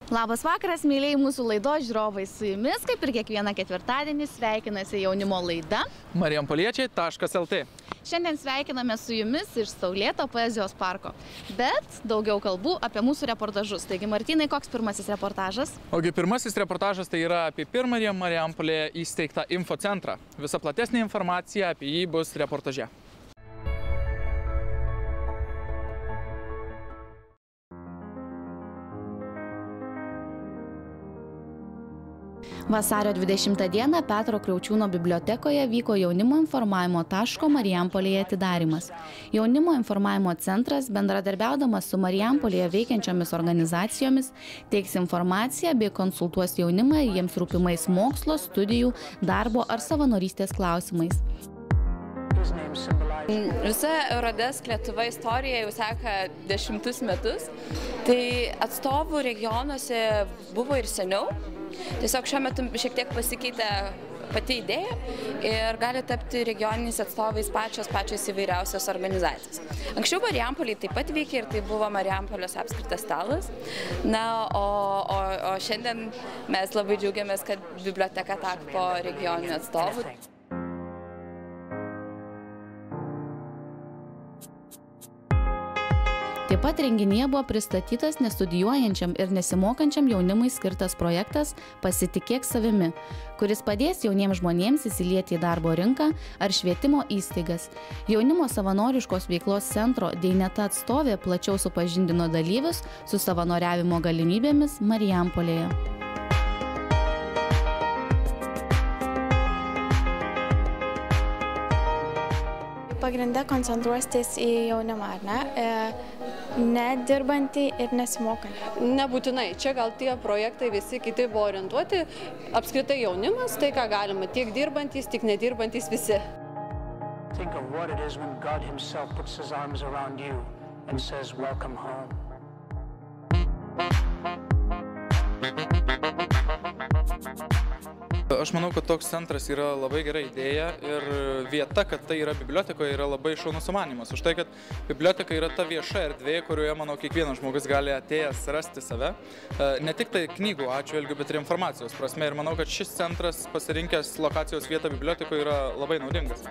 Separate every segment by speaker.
Speaker 1: Labas vakaras, mėlyjei mūsų laidos žiūrovai, su jumis, kaip ir kiekvieną ketvirtadienį, sveikinasi jaunimo laida
Speaker 2: Marijampoliečiai.lt.
Speaker 1: Šiandien sveikiname su jumis iš Saulėto poezijos parko, bet daugiau kalbų apie mūsų reportažus. Taigi, Martynai, koks pirmasis reportažas?
Speaker 2: Ogi pirmasis reportažas tai yra apie pirmąją Marijampolėje įsteigtą infocentrą. Visa platesnė informacija apie jį bus reportaže.
Speaker 1: Vasario 20 dieną Petro Kriaučiūno bibliotekoje vyko jaunimo informavimo taško Marijampolėje atidarymas. Jaunimo informavimo centras, bendradarbiaudamas su Marijampolėje veikiančiomis organizacijomis, teiks informaciją bei konsultuos jaunimą jiems rūpimais mokslo, studijų, darbo ar savanorystės klausimais.
Speaker 3: Visa Eurodesk Lietuva istorija jau seka 10 metus, tai atstovų regionuose buvo ir seniau. Tiesiog šiuo metu šiek tiek pasikeitė pati idėja ir gali tapti regioniniais atstovais pačios įvairiausios organizacijos. Anksčiau Marijampolėje taip pat veikė ir tai buvo Marijampolės apskritas stalas. Na, o šiandien mes labai džiaugiamės, kad biblioteka tapo regioninių atstovų.
Speaker 1: Taip pat renginyje buvo pristatytas nestudijuojančiam ir nesimokančiam jaunimui skirtas projektas Pasitikėk savimi, kuris padės jauniems žmonėms įsilieti į darbo rinką ar švietimo įstaigas. Jaunimo savanoriškos veiklos centro Deineta atstovė plačiau supažindino dalyvius su savanoriavimo galimybėmis Marijampolėje.
Speaker 4: Pagrinde koncentruositės į jaunimą, ar ne? Nedirbantį ir nesimokantį.
Speaker 5: Nebūtinai. Čia gal tie projektai visi kiti buvo orientuoti. Apskritai jaunimas, tai ką galima, tiek dirbantys, tiek nedirbantis visi. Think of what it is when God himself puts his arms around you and says, "Welcome home."
Speaker 2: Aš manau, kad toks centras yra labai gera idėja ir vieta, kad tai yra bibliotekoje, yra labai šaunus sumanymas. Už tai, kad biblioteka yra ta vieša erdvė, kurioje, manau, kiekvienas žmogus gali atėjęs rasti save. Ne tik tai knygų atžvilgiu, bet ir informacijos prasme. Ir manau, kad šis centras pasirinkęs lokacijos vietą bibliotekoje yra labai naudingas.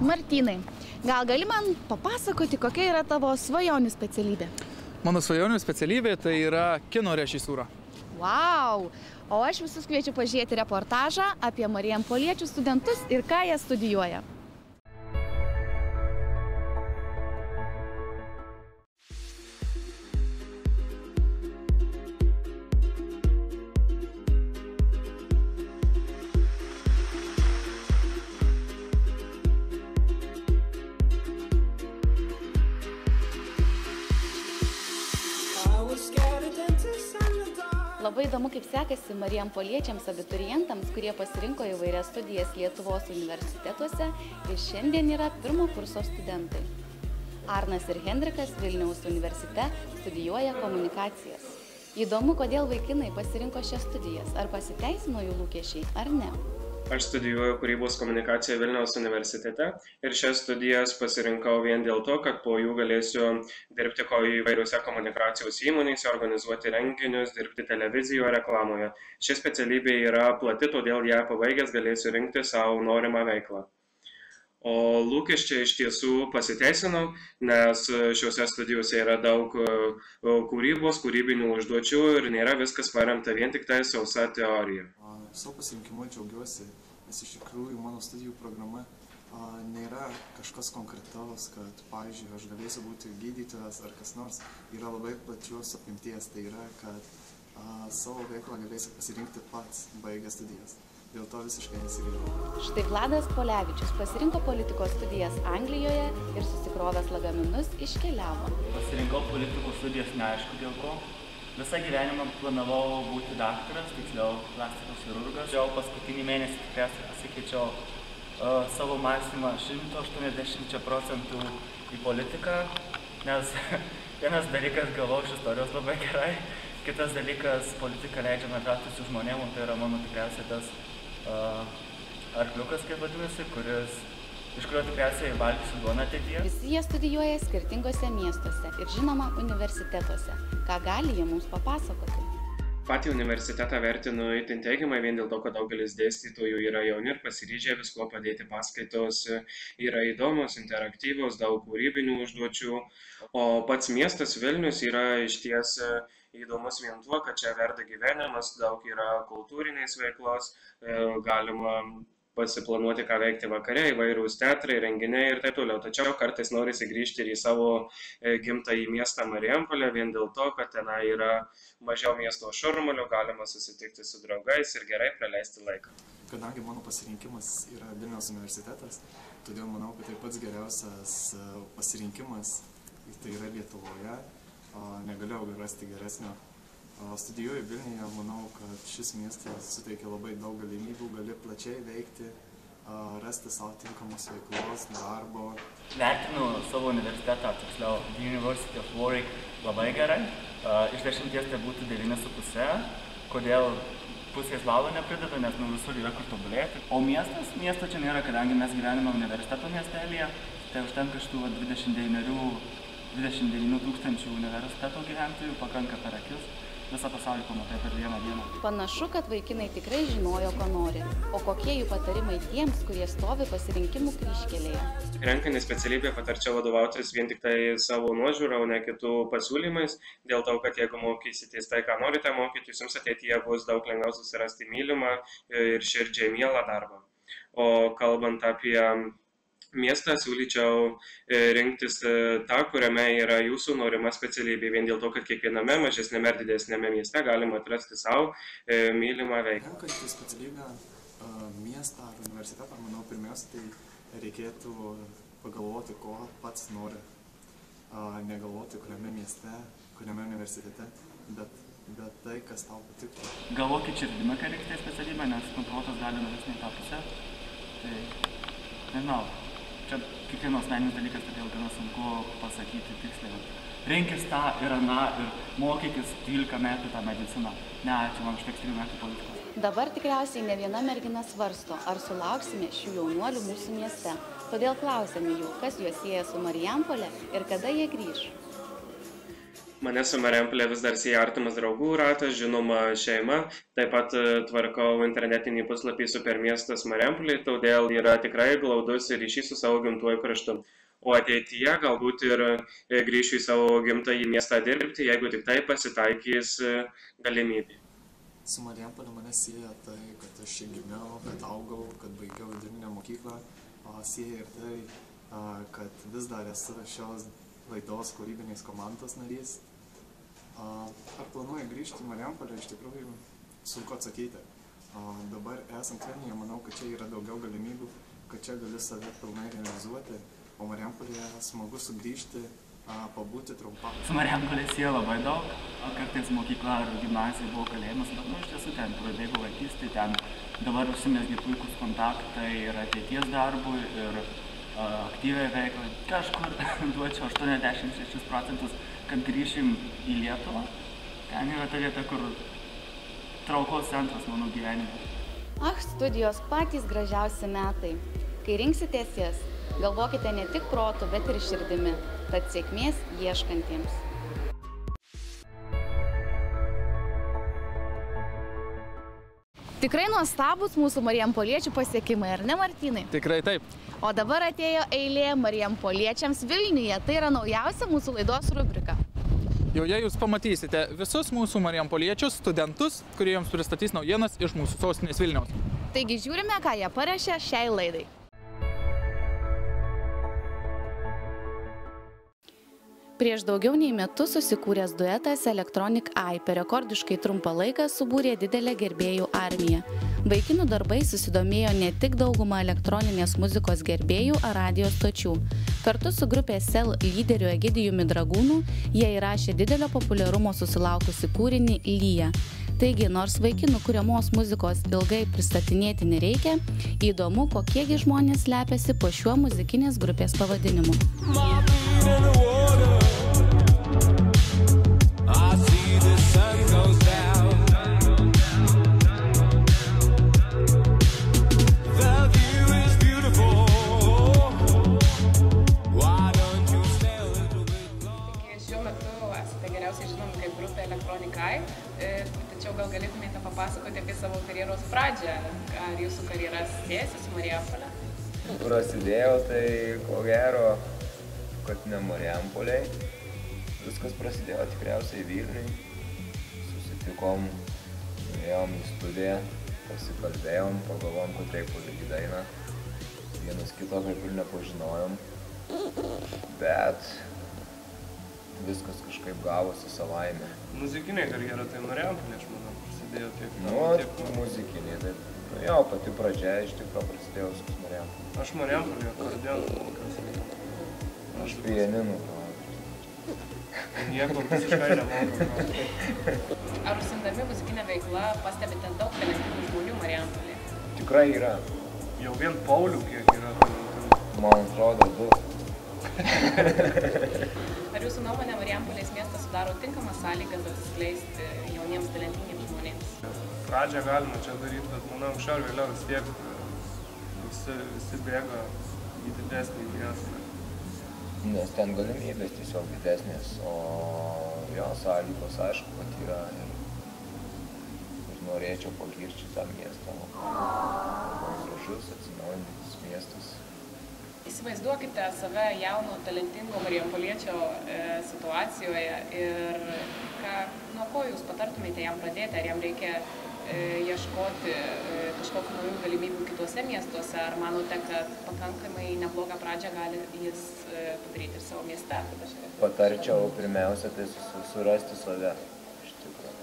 Speaker 1: Martynai, gal gali man papasakoti, kokia yra tavo svajonių specialybė?
Speaker 2: Mano svajonių specialybė tai yra kino režisūra.
Speaker 1: Vau! O aš visus kviečiu pažiūrėti reportažą apie marijampoliečių studentus ir ką jie studijuoja. Labai įdomu, kaip sekasi marijampoliečiams abiturientams, kurie pasirinko įvairias studijas Lietuvos universitetuose ir šiandien yra pirmo kurso studentai. Arnas ir Hendrikas Vilniaus universitete studijuoja komunikacijas. Įdomu, kodėl vaikinai pasirinko šias studijas, ar pasiteisino jų lūkesčiai, ar ne.
Speaker 6: Aš studijuoju kūrybos komunikaciją Vilniaus universitete ir šias studijas pasirinkau vien dėl to, kad po jų galėsiu dirbti įvairiuose komunikacijos įmonėse, organizuoti renginius, dirbti televizijoje, reklamoje. Ši specialybė yra plati, todėl ją pabaigęs galėsiu rinkti savo norimą veiklą. O lūkesčiai iš tiesų pasiteisino, nes šiuose studijose yra daug kūrybos, kūrybinių užduočių ir nėra viskas paremta vien tik tai sausa teorija.
Speaker 7: Savo pasirinkimu džiaugiuosi, nes iš tikrųjų mano studijų programa nėra kažkas konkretaus, kad, pavyzdžiui, aš galėsiu būti gydytojas ar kas nors. Yra labai plačios apimties, tai yra, kad savo veiklą galėsiu pasirinkti pats baigęs studijas. Dėl to visiškai nesigailiu.
Speaker 1: Štai Vladas Polevičius pasirinko politikos studijas Anglijoje ir susikrovęs lagaminus iškeliavo.
Speaker 8: Pasirinkau politikos studijas neaišku dėl ko. Visą gyvenimą planavau būti daktaras, tiksliau plastikos chirurgas. Jau paskutinį mėnesį tikriausiai pasikeičiau savo mąstymą 180% į politiką nes vienas dalykas galvau iš istorijos labai gerai, kitas dalykas politika leidžia bendrauti su žmonėm, tai yra mano tikriausiai tas arkliukas, kaip vadinasi, iš kurio tikriausiai valgysiu duoną ateityje.
Speaker 1: Visi jie studijuoja skirtingose miestuose ir žinoma universitetuose. Ką gali jie mums papasakoti?
Speaker 6: Patį universitetą vertinu itin teigiamai vien dėl to, kad daugelis dėstytojų yra jauni ir pasiryžę viskuo padėti. Paskaitos yra įdomus, interaktyvus, daug kūrybinių užduočių, o pats miestas Vilnius yra išties įdomus vien tuo, kad čia verda gyvenimas, daug yra kultūrinės veiklos, galima pasiplanuoti, ką veikti vakare, įvairūs teatrai, renginiai ir taip toliau. Tačiau kartais norisi grįžti ir į savo gimtąjį miestą Marijampolę, vien dėl to, kad tenai yra mažiau miesto šurmulio, galima susitikti su draugais ir gerai praleisti laiką.
Speaker 7: Kadangi mano pasirinkimas yra Vilniaus universitetas, todėl manau, kad tai pats geriausias pasirinkimas, tai yra Lietuvoje, negalėjau rasti geresnio. Studijuoju Vilniuje, manau, kad šis miestas suteikia labai daug galimybių, gali plačiai veikti, rasti savo tinkamos veiklos, darbo.
Speaker 8: Vertinu savo universitetą, tiksliau University of Warwick, labai gerai. Iš 10 tai būtų 9,5. Kodėl pusės balo nepridedu, nes visur yra kur tobulėti. O miesto čia nėra, kadangi mes gyvename universiteto miestelėje, tai užtenka šitų 29 tūkstančių universiteto gyventojų, pakanka per akis. Visą pasaulį pamatai per vieną dieną.
Speaker 1: Panašu, kad vaikinai tikrai žinojo, ko nori. O kokie jų patarimai tiems, kurie stovi pasirinkimų kryžkelėje?
Speaker 6: Renkant specialybę patarčiau vadovautis vien tik tai savo nuožiūrą, o ne kitų pasiūlymais, dėl to, kad jeigu mokysitės tai, ką norite mokytis, jums ateityje bus daug lengviau susirasti mylimą ir širdžiai mielą darbą. O kalbant apie miestą, siūlyčiau rinktis tą, kuriame yra jūsų norima specialybė, vien dėl to, kad kiekviename mažesnėme ar didesnėme mieste galima atrasti savo mylimą veiklą.
Speaker 7: Renkant specialybę miestą ar universitetą, manau, pirmiausia, tai reikėtų pagalvoti, ko pats nori. Negalvoti, kuriame mieste, kuriame universitete, bet tai, kas tau patiktų.
Speaker 8: Galvokit širdimi, kai reikia specialybę, nes protas gali nuvesti į tą pusę. Tai, nežinau. Čia kiekvienos asmeninis dalykas, todėl gana sunku pasakyti tiksliai. Rinkis tą ir aną ir mokykis 12 metų tą mediciną. Ne, čia man užteks 3 metų politikos.
Speaker 1: Dabar tikriausiai ne viena mergina svarsto, ar sulauksime šių jaunuolių mūsų mieste. Todėl klausėme jų, kas juos sieja su Marijampole ir kada jie grįš.
Speaker 6: Mane su Marijampole vis dar sieja artimas draugų ratas, žinoma šeima. Taip pat tvarkau internetinį puslapį Supermiestas Marijampolė, todėl yra tikrai glaudus ryšys su savo gimtuoju kraštu. O ateityje galbūt ir grįšiu į savo gimtąjį miestą dirbti, jeigu tik tai pasitaikys galimybė.
Speaker 7: Su Marijampole mane sieja tai, kad aš čia gimiau, kad augau, kad baigiau vidurinę mokyklą. Sieja ir tai, kad vis dar esu šios laidos kūrybinės komandos narys. Ar planuoju grįžti į Marijampolę, iš tikrųjų sunku atsakyti. Dabar esant Vilniuje, manau, kad čia yra daugiau galimybių, kad čia galiu save pilnai realizuoti, o Marijampolėje smagu sugrįžti, pabūti trumpam.
Speaker 8: Su Marijampolė sieja labai daug, kartais mokykla ar gimnazija buvo kalėjimas, bet iš tiesų ten prabėgo vaikystė, ten dabar užsimezgė puikus kontaktai ir ateities darbui, ir aktyviai veiklai. Kažkur duočiau 86%, kad grįšim į Lietuvą. Ten yra ta vieta, kur traukos centras mano gyvenime.
Speaker 1: Studijos patys gražiausi metai. Kai rinksitės jas, galvokite ne tik protu, bet ir širdimi. Tad sėkmės ieškantiems. Tikrai nuostabus mūsų marijampoliečių pasiekimai, ar ne, Martynai?
Speaker 2: Tikrai taip.
Speaker 1: O dabar atėjo eilė marijampoliečiams Vilniuje. Tai yra naujausia mūsų laidos rubrika.
Speaker 2: Joje jūs pamatysite visus mūsų marijampoliečius, studentus, kurie jums pristatys naujienas iš mūsų sostinės Vilniaus.
Speaker 1: Taigi žiūrime, ką jie parašė šiai laidai. Prieš daugiau nei metus susikūręs duetas Electronic Eye per rekordiškai trumpą laiką subūrė didelę gerbėjų armiją. Vaikinų darbais susidomėjo ne tik dauguma elektroninės muzikos gerbėjų ar radijo stočių. Kartu su grupės Cell lyderiu Egidijumi Dragūnu jie įrašė didelio populiarumo susilaukusi kūrinį Lyja. Taigi, nors vaikinų kuriamos muzikos ilgai pristatinėti nereikia, įdomu, kokiegi žmonės slepiasi po šiuo muzikinės grupės pavadinimu.
Speaker 9: šiuo metu esate geriausiai žinomi kaip grupė Elektronikai, tačiau gal galėtumėte papasakoti apie savo karjeros pradžią, ar jūsų karjera siejasi su Marijampole?
Speaker 10: Prasidėjo tai ko gero, kad ne Marijampoliai. Viskas prasidėjo tikriausiai Vilniui. Susitikom, ėjom į studiją, pasikalbėjom, pagalvom, kad taip puikiai daina. Vienas kito kaip ir nepažinojom, bet viskas kažkaip gavosi savaime.
Speaker 6: Muzikinė karjera tai Marijampolė, aš manau, prasidėjo tiek.
Speaker 10: Muzikinė, tai jo, pati pradžia iš tikro prasidėjo viskas Marijampolė.
Speaker 6: Aš Marijampolė akordeoną mokiausi.
Speaker 10: Aš pianinu.
Speaker 6: Nieko visiškai nemokau.
Speaker 9: Ar užsiimdami muzikinę veiklą pastebite daug talentingų žmonių Marijampolėje?
Speaker 10: Tikrai yra.
Speaker 6: Jau vien Paulių kiek yra talentingų?
Speaker 10: Man atrodo, 2.
Speaker 9: Ar jūsų nuomonė Marijampolės miestas sudaro tinkamas sąlygas atsiskleisti jauniems talentingiems žmonėms?
Speaker 6: Pradžią galima čia daryti, bet manau, anksčiau ir vėliau vis tiek visi bėga į didesnį miestą.
Speaker 10: Nes ten galimybės tiesiog didesnės, o jo sąlygos aišku, kad yra ir norėčiau pagirti tą miestą. Gražus, atsinaujinantis miestas.
Speaker 9: Įsivaizduokite save jauno, talentingo marijampoliečio situacijoje ir nuo ko jūs patartumėte jam pradėti, ar jam reikia ieškoti kažkokių naujų galimybių kitose miestuose, ar manote, kad pakankamai neblogą pradžią gali jis padaryti ir savo mieste?
Speaker 10: Patarčiau pirmiausia, tai surasti save iš tikrųjų.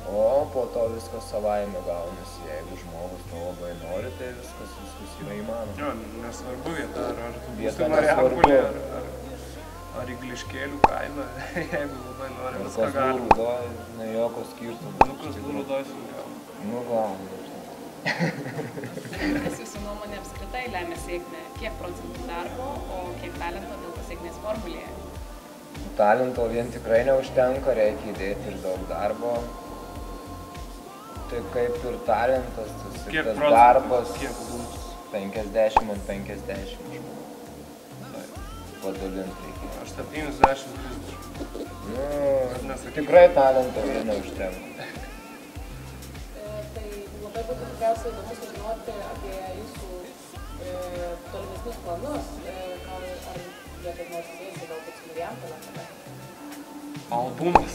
Speaker 10: O po to viskas savaime gaunasi, jeigu žmogus to labai nori, tai viskas yra įmanoma.
Speaker 6: Jo, nesvarbu vieta, ar tu būsi Marijampolė, ar į Gliškėlių kaimą, jeigu labai nori, viską galima.
Speaker 10: Ar Kazlų Rūdoj, ne jokio skirtumo.
Speaker 6: Kazlų Rūdoj sunkiau.
Speaker 10: Nu, gal.
Speaker 9: Kas jūsų nuomonė apskritai lemia sėkmę? Kiek procentų darbo, o kiek talento dėl to sėkmės formulėje?
Speaker 10: Talento vien tikrai neužtenka, reikia įdėti ir daug darbo. Tai kaip ir talentas, tas darbas 50 ant 50 žmonių. Padalinti reikia.
Speaker 6: Aš 70-30.
Speaker 10: Nu, tikrai talento vien neužtenka.
Speaker 9: Tai labai būtų tikriausiai įdomu sužinoti apie jūsų tolimesnius planus. Ar jie kaip nors siejasi galbūt su Marijampole?
Speaker 6: Albumas.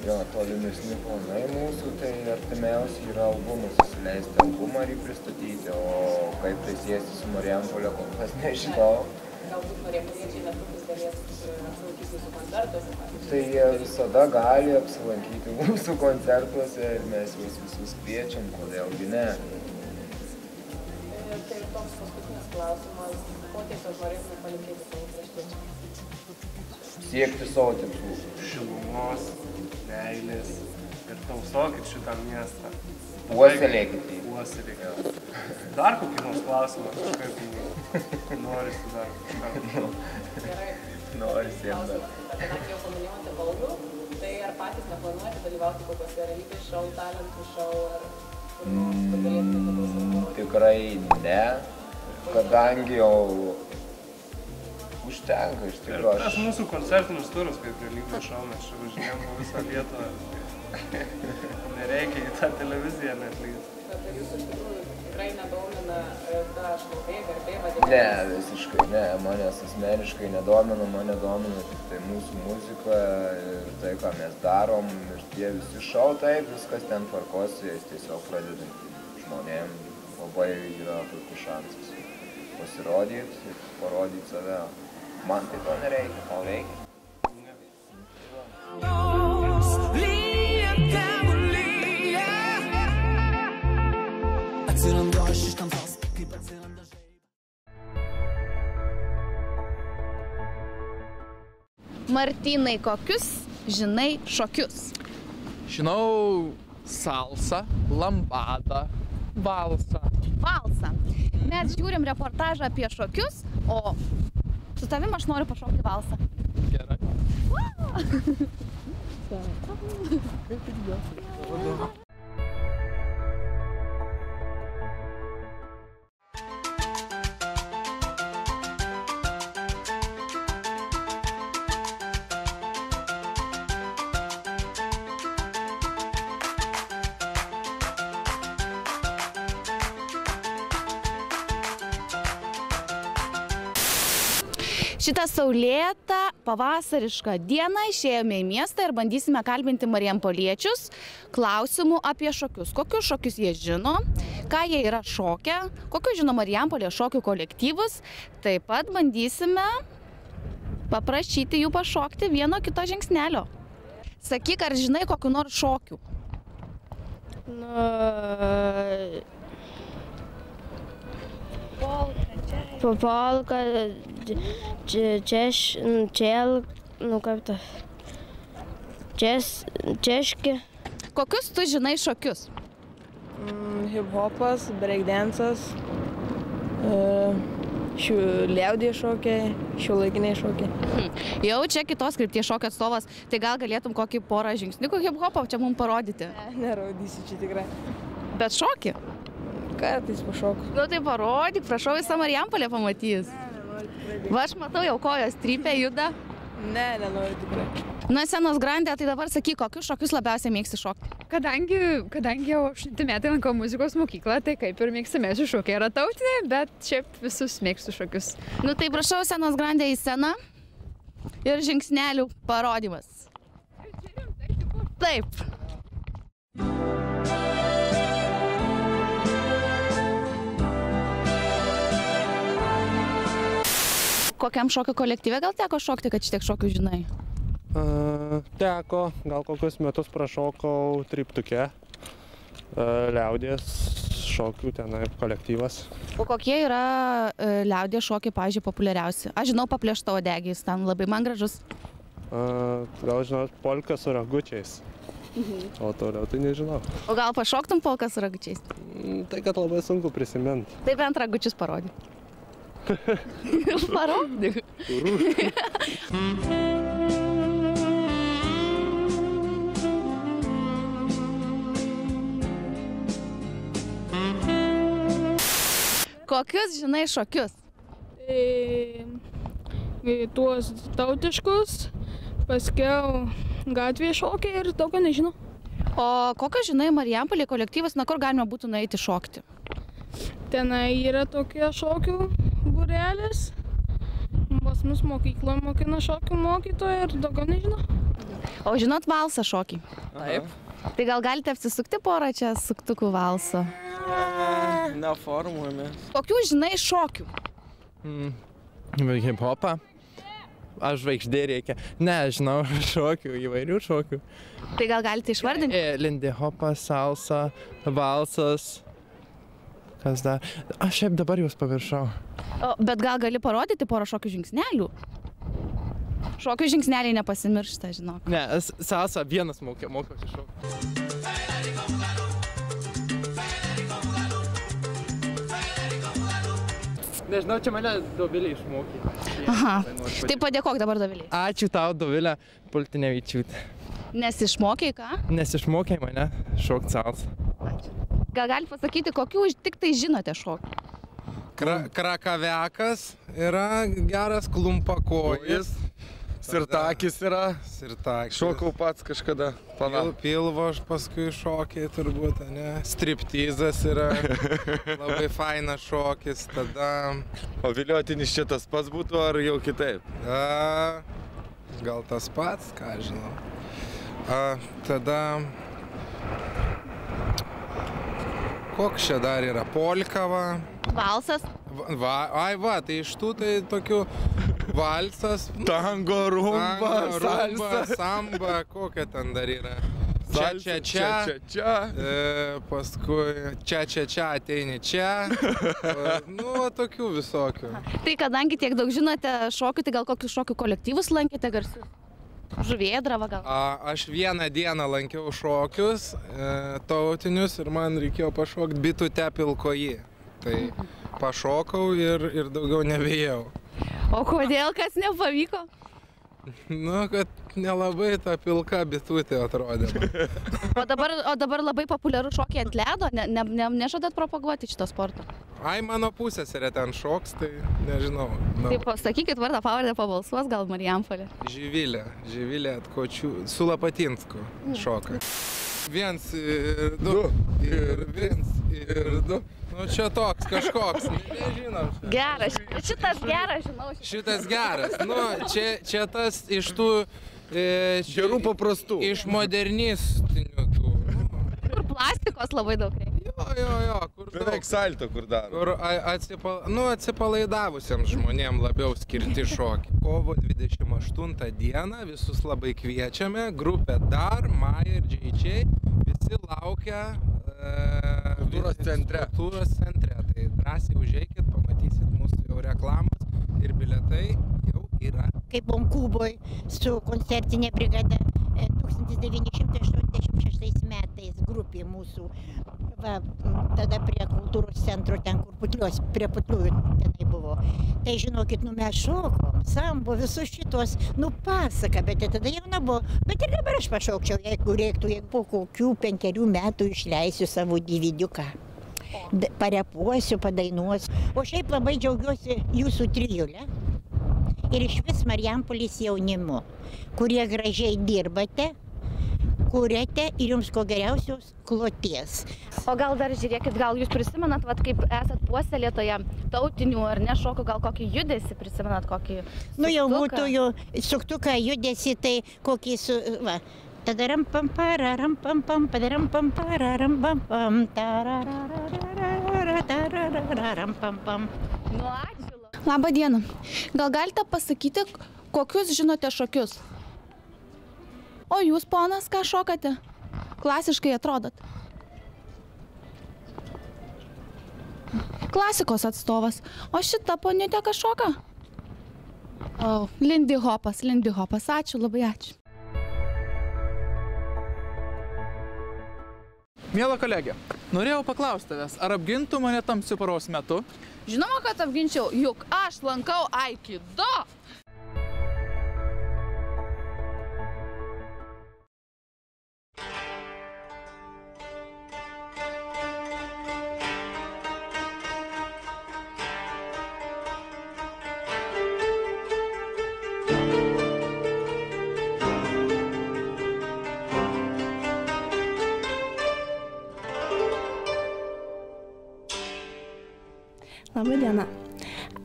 Speaker 10: Jo, tolimesni planai mūsų, tai artimiausiai yra albumas, įsileisti albumą ir jį pristatyti, o kaip tai siejasi su Marijampole, kol kas nežinau.
Speaker 9: Galbūt marijampoliečiai netrukus galės apsilankyti jūsų koncertuose?
Speaker 10: Tai jie visada gali apsilankyti mūsų koncertuose ir mes juos visus kviečiam, kodėlgi ne.
Speaker 9: Tai toks paskutinis klausimas, ko tiesiog norėtume palinkėti savo kraštiečiams?
Speaker 10: Siekti savo tikslų.
Speaker 6: Šilumos, meilės ir tausokit šitą miestą.
Speaker 10: Puoselėkit jį.
Speaker 6: Puoselėkit. Dar kokį nors klausimą, kaip norisi dar kažką.
Speaker 9: Gerai.
Speaker 10: Norisi jam dar.
Speaker 9: Kadangi jau paminėjote Paulių, tai ar patys neplanuojate dalyvauti kokiuose realybės šou, talentų šou, ar kur nors galėtumėte pasaulį?
Speaker 10: Tikrai ne, kadangi jau užtenka iš tikrųjų.
Speaker 6: Tas mūsų koncertinis turas, kaip realybės šou, mes čia važinėjom po visą Lietuvą. Nereikia į tą televiziją net lysti.
Speaker 9: Bet ar jūs iš tikrųjų tikrai nedomina ta šlovė, garbė, vadinasi?
Speaker 10: Ne, visiškai ne, manęs asmeniškai nedomina, mane domina tik tai mūsų muzika ir tai, ką mes darom ir tie visi šou, taip, viskas ten tvarkosi, jis tiesiog pradedant žmonėm labai yra puikus šansas pasirodyti ir parodyti save. Man tai to nereikia, tau reikia.
Speaker 1: Martynai, kokius žinai šokius?
Speaker 2: Žinau salsą, lambadą, valsą.
Speaker 1: Valsą. Mes žiūrim reportažą apie šokius, o su tavim aš noriu pašokti valsą.
Speaker 2: Gerai.
Speaker 1: Šitą saulėtą pavasarišką dieną išėjome į miestą ir bandysime kalbinti marijampoliečius klausimų apie šokius. Kokius šokius jie žino, ką jie yra šokę, kokius žino Marijampolės šokių kolektyvus. Taip pat bandysime paprašyti jų pašokti vieno kito žingsnelio. Sakyk, ar žinai kokiu nors šokių?
Speaker 11: Polka, češki.
Speaker 1: Kokius tu žinai šokius?
Speaker 11: Hip-hopas, breakdance'as, liaudies šokiai, šiuolaikiniai šokiai.
Speaker 1: Jau čia kitos krypties šokio atstovas, tai gal galėtum kokį porą žingsniukų hip-hopo čia mums parodyti?
Speaker 11: Nerodysiu čia tikrai.
Speaker 1: Bet šokį?
Speaker 11: Kartais pašoku.
Speaker 1: Nu tai parodyk, prašau, visą Marijampolę pamatys. Va, aš matau, jau kojos trypia, juda.
Speaker 11: Ne, nenoriu tikrai.
Speaker 1: Nuo scenos grandė, tai dabar sakyk, kokius šokius labiausiai mėgsti šokti?
Speaker 12: Kadangi jau 8 metai lankau muzikos mokyklą, tai kaip ir mėgstamiausi šokiai yra tautiniai, bet šiaip visus mėgstu šokius.
Speaker 1: Nu tai prašau, scenos grandė į sceną ir žingsnelių parodymas. Taip. Kokiam šokio kolektyve gal teko šokti, kad šitiek šokių žinai?
Speaker 13: Teko, gal kokius metus prašokau triptuke, liaudies šokių tenai kolektyvas.
Speaker 1: O kokie yra liaudies šokiai, pavyzdžiui, populiariausi? Aš žinau paplėštą odegį, jis ten labai man gražus.
Speaker 13: Gal žinot, polka su ragučiais, o toliau tai nežinau.
Speaker 1: O gal pašoktum polką su ragučiais?
Speaker 13: Tai kad labai sunku prisiminti.
Speaker 1: Tai bent ragučius parodyk. Parodyk. Kokius žinai šokius?
Speaker 14: Tuos tautiškus, paskiau gatvėje šokiai ir daugiau nežinau.
Speaker 1: O kokios žinai Marijampolėje kolektyvas, na kur galima būtų nueiti šokti?
Speaker 14: Tenai yra tokie šokių būrelis. Pas mus mokykloje mokina šokių mokytoja ir daugiau nežinau.
Speaker 1: O žinot valsą šokį?
Speaker 13: Taip.
Speaker 1: Tai gal galite apsisukti porą čia suktukų valso?
Speaker 13: Neformuojamės.
Speaker 1: Kokių žinai šokių?
Speaker 13: Hip-hopą. Aš žvaigždė reikia. Ne, žinau, šokių, įvairių šokių.
Speaker 1: Tai gal galite išvardinti?
Speaker 13: Lindy hopas, salsa, valsas. Kas dar? Aš šiaip dabar jūs paviršau.
Speaker 1: Bet gal gali parodyti porą šokių žingsnelių? Šokių žingsneliai nepasimiršta, žinok.
Speaker 13: Ne, salsa vienas mokosi šokti. Nežinau, čia mane Dovilė išmokė.
Speaker 1: Aha, tai padėkok dabar Dovilei.
Speaker 13: Ačiū tau, Dovilė Pultinevičiūtė.
Speaker 1: Nes išmokei ką?
Speaker 13: Nes išmokei mane šokti salsą.
Speaker 1: Ačiū. Gal gali pasakyti, kokių tik tai žinote šokį?
Speaker 15: Krakavekas yra geras, klumpakojis. Sirtakis yra. Šokau pats kažkada. Pilvo aš paskui šokiai turbūt, ne? Striptizas yra. Labai fainas šokis. Tada... O viliotinis čia tas pats būtų ar jau kitaip? Gal tas pats, ką žinau. Tada... Koks čia dar yra? Polka, va.
Speaker 1: Valsas?
Speaker 15: Tai iš tų tai tokių valsas.
Speaker 13: Tango, rumba, salsa.
Speaker 15: Samba, kokia ten dar yra? Čia. Paskui čia ateini čia. Nu, tokių visokių.
Speaker 1: Tai kadangi tiek daug žinote šokių, tai gal kokius šokių kolektyvus lankėte garsius? Žuvėdra, va gal?
Speaker 15: Aš vieną dieną lankiau šokius tautinius ir man reikėjo pašokti bitutę pilkoji. Tai pašokau ir daugiau nebėjau.
Speaker 1: O kodėl, kas nepavyko?
Speaker 15: Nu, kad nelabai ta pilka bitutė atrodė.
Speaker 1: O dabar labai populiaru šokiai ant ledo? Nežadat propaguoti šito sporto?
Speaker 15: Ai, mano pusėserė ten šoks, tai nežinau.
Speaker 1: Tai pasakykit vardą, pavardę, pabalsuos gal Marijampolė.
Speaker 15: Živilė Atkočių, su Lapatinsku šoka. 1 ir 2 ir 1 ir 2. Nu, čia toks kažkoks, nežinom.
Speaker 1: Geras, šitas geras, žinau.
Speaker 15: Šitas geras. Nu, čia tas iš tų... Gerų paprastų. Iš modernistinių tų.
Speaker 1: Kur plastikos labai daug reikia.
Speaker 15: Jo, kur daug.
Speaker 16: Beveik salto, kur daro.
Speaker 15: Kur atsipalaidavusiems žmonėm labiau skirti šokį. Kovo 28 dieną visus labai kviečiame. Grupė Dar, Maja ir JJ. Visi laukia
Speaker 16: Kultūros centre.
Speaker 15: Kultūros centre. Tai drąsiai užeikit, pamatysit mūsų jau reklamos ir bilietai jau yra.
Speaker 17: Kaip buvom Kuboj su koncertinė brigada 1986 metais grupė mūsų, tada prie kultūros centro, ten kur Putlios, prie Putliųjų tenai buvo. Tai žinokit, mes šokom, sambo, visus šitos, pasaka, bet tada jauna buvo. Bet ir dabar aš pašokčiau, jeigu reiktų, jeigu po kokių 5 metų išleisiu savo DVD-uką. Parepuosiu, padainuosiu. O šiaip labai džiaugiuosi jūsų trijulę. Ir iš vis Marijampolės jaunimu, kurie gražiai dirbate, kuriate ir jums ko geriausios kloties.
Speaker 1: O gal dar žiūrėkit, gal jūs prisimenat, kaip esat puoselėtoje tautinių ar ne šokių, gal kokį judesį prisimenat, kokį suktuką?
Speaker 17: Nu jau būtų jau suktuką judesį, tai kokį su... Tadaram pam pararam pam pam padaram pam pararam pam pam tararararam pam pam.
Speaker 1: Nu, ačiū.
Speaker 18: Labą dieną. Gal galite pasakyti, kokius žinote šokius? O jūs, ponas, ką šokate? Klasiškai atrodot. Klasikos atstovas. O šita poniutė ką šoka? O, Lindy Hopas. Ačiū, labai ačiū.
Speaker 2: Miela kolegė, norėjau paklausti tavęs, ar apgintų mane tamsiu paros metu?
Speaker 18: Žinoma, kad apginčiau, juk aš lankau aikido.
Speaker 19: Labą dieną.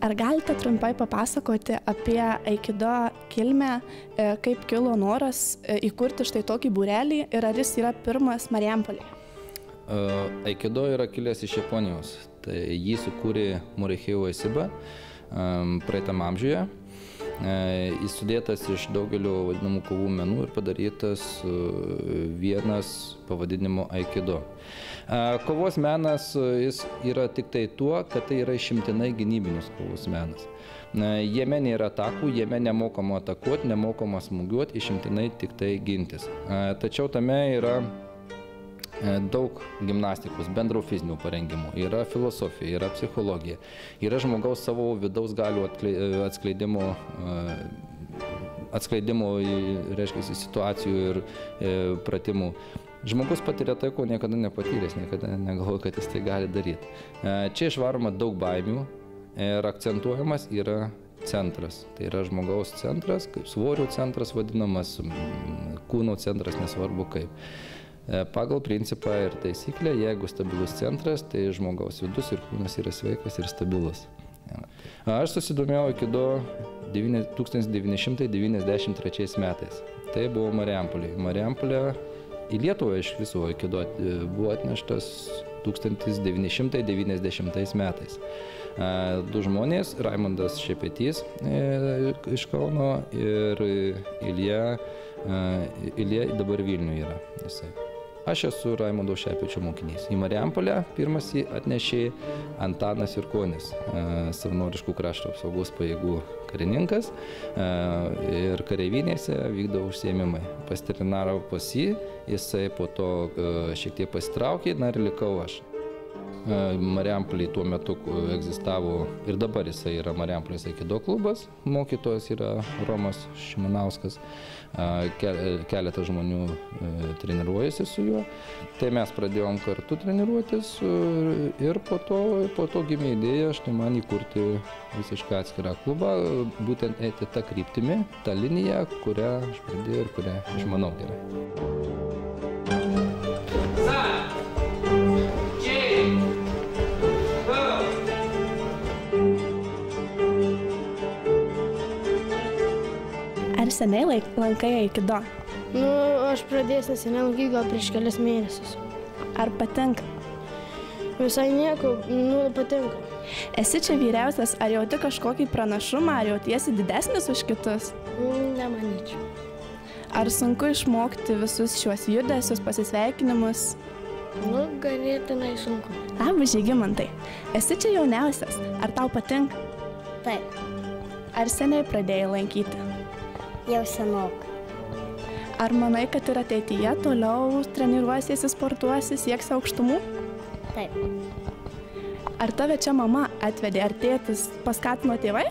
Speaker 19: Ar galite trumpai papasakoti apie aikido kilmę, kaip kilo noras įkurti štai tokį būrelį ir ar jis yra pirmas Marijampolėje?
Speaker 20: Aikido yra kilęs iš Japonijos. Tai jį sukūrė Morihei Ueshiba praeitam amžiuje. Jis sudėtas iš daugelio vadinamų kovų menų ir padarytas vienas pavadinimu aikido. Kovos menas jis yra tik tai tuo, kad tai yra išimtinai gynybinis kovos menas. Jame nėra atakų, jame nemokama atakuoti, nemokama smūgiuoti, išimtinai tik tai gintis. Tačiau tame yra daug gimnastikos, bendro fizinio parengimo, yra filosofija, yra psichologija, yra žmogaus savo vidaus galių atskleidimo, reiškia, situacijų ir pratimų. Žmogus patiria tai, ko niekada nepatyręs, niekada negalvoja, kad jis tai gali daryti. Čia išvaroma daug baimių ir akcentuojamas yra centras. Tai yra žmogaus centras, kaip svorio centras vadinamas, kūno centras, nesvarbu kaip. Pagal principą ir taisyklę, jeigu stabilus centras, tai žmogaus vidus ir kūnas yra sveikas ir stabilus. Aš susidomėjau aikido 1993 metais. Tai buvo Marijampolėje. Marijampolė į Lietuvą iš viso aikido buvo atneštas 1990 metais. Du žmonės, Raimondas Šepetys iš Kauno ir Ilja dabar Vilniuje yra. Aš esu Raimondo Šepečio mokinys. Į Marijampolę pirmas jį atnešė Antanas Jurkonis, savanoriškų krašto apsaugos pajėgų karininkas ir kareivinėse vykdo užsiėmimai. Pasitreniravo pas jį, jisai po to šiek tiek pasitraukė, ir likau aš. Marijampolėje tuo metu egzistavo ir dabar jisai yra Marijampolės aikido klubas, mokytojas yra Romas Šimanauskas, keletas žmonių treniruojasi su juo, tai mes pradėjom kartu treniruotis ir po to gimė idėja man įkurti visiškai atskirą klubą, būtent eiti tą kryptimį, tą liniją, kurią aš pradėjau ir kurią išmanau gerai.
Speaker 19: seniai lankai aikido?
Speaker 14: Nu, aš pradėjęs neseniai lankyti gal prieš kelias mėnesius.
Speaker 19: Ar patinka?
Speaker 14: Visai nieko, nu, patinka.
Speaker 19: Esi čia vyriausias, ar jauti kažkokį pranašumą, ar jautiesi didesnis už kitus?
Speaker 14: Nemanyčiau.
Speaker 19: Ar sunku išmokti visus šiuos judesius, pasisveikinimus?
Speaker 14: Nu, ganėtinai sunku.
Speaker 19: Labas, Žygimantai. Esi čia jauniausias, ar tau patinka?
Speaker 21: Taip.
Speaker 19: Ar seniai pradėjai lankyti?
Speaker 21: Jau senokai.
Speaker 19: Ar manai, kad ir ateityje toliau treniruosiesi, sportuosi, sieksi aukštumų?
Speaker 21: Taip.
Speaker 19: Ar tave čia mama atvedė, ar tėtis paskatino tėvai?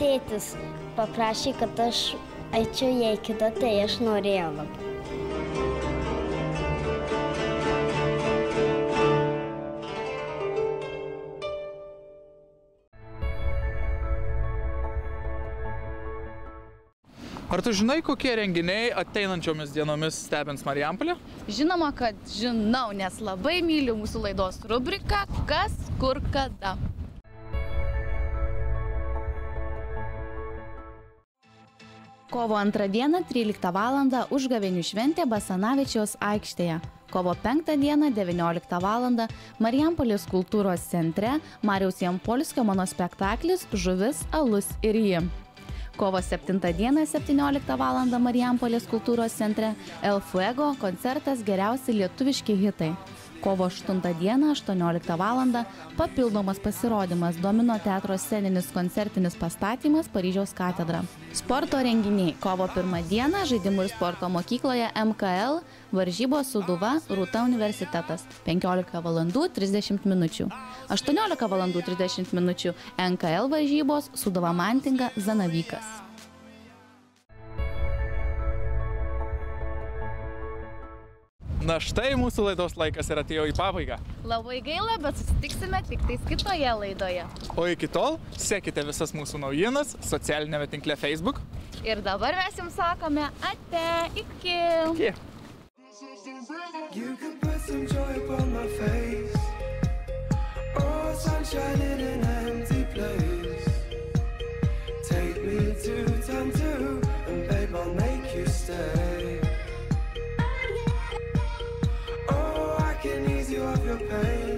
Speaker 21: Tėtis paprašė, kad aš eičiau į aikido, tai aš norėjau labai.
Speaker 2: Ar tu žinai, kokie renginiai ateinančiomis dienomis stebins Marijampolę?
Speaker 1: Žinoma, kad žinau, nes labai myliu mūsų laidos rubriką Kas, kur, kada. Kovo 2 dieną 13 val. Užgavėnių šventė Basanavičiaus aikštėje. Kovo 5 dieną 19 val. Marijampolės kultūros centre Mariaus Jampolskio monospektaklis Žuvis, alus ir ji. Kovo 7 dieną 17 val. Marijampolės kultūros centre El Fuego koncertas Geriausi lietuviški hitai. Kovo 8 dieną 18 val. Papildomas pasirodymas Domino teatro sceninis koncertinis pastatymas Paryžiaus katedra. Sporto renginiai. Kovo 1 dieną žaidimų ir sporto mokykloje MKL varžybos Sūduva Rūta universitetas 15 val. 30 minučių. 18 val. 30 minučių NKL varžybos Sūduva Mantinga Zanavykas.
Speaker 2: Na štai mūsų laidos laikas ir atėjo į pabaigą.
Speaker 1: Labai gaila, bet susitiksime tik tais kitoje laidoje.
Speaker 2: O iki tol sekite visas mūsų naujienas socialinėme tinkle Facebook.
Speaker 1: Ir dabar mes jums sakome ate, iki.
Speaker 2: Iki.
Speaker 22: You could put some joy upon my face. Oh, sunshine in an empty place. Take me to time 2, and babe, I'll make you stay. Oh, I can ease you of your pain.